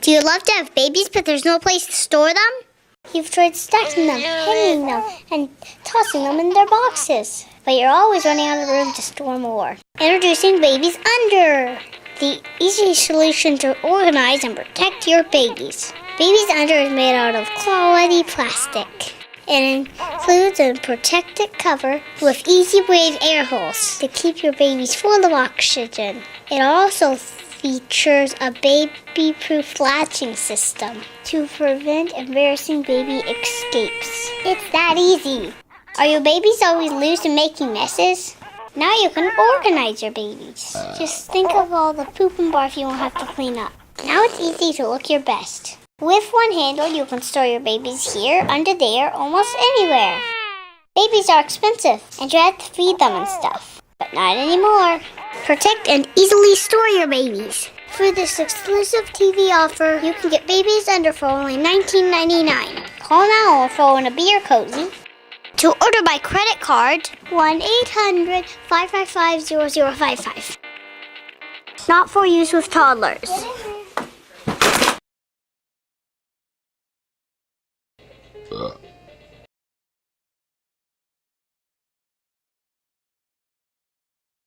Do you love to have babies but there's no place to store them? You've tried stacking them, hanging them, and tossing them in their boxes. But you're always running out of room to store more. Introducing Babies Under, the easy solution to organize and protect your babies. Babies Under is made out of quality plastic. It includes a protected cover with easy breathe air holes to keep your babies full of oxygen. It also features a baby-proof latching system to prevent embarrassing baby escapes. It's that easy. Are your babies always loose and making messes? Now you can organize your babies. Just think of all the poop and barf you won't have to clean up. Now it's easy to look your best. With one handle, you can store your babies here, under there, almost anywhere. Babies are expensive, and you have to feed them and stuff. But not anymore. Protect and easily store your babies. For this exclusive TV offer, you can get Babies Under for only $19.99. Call now or phone a beer cozy. To order by credit card, 1-800-555-0055. Not for use with toddlers.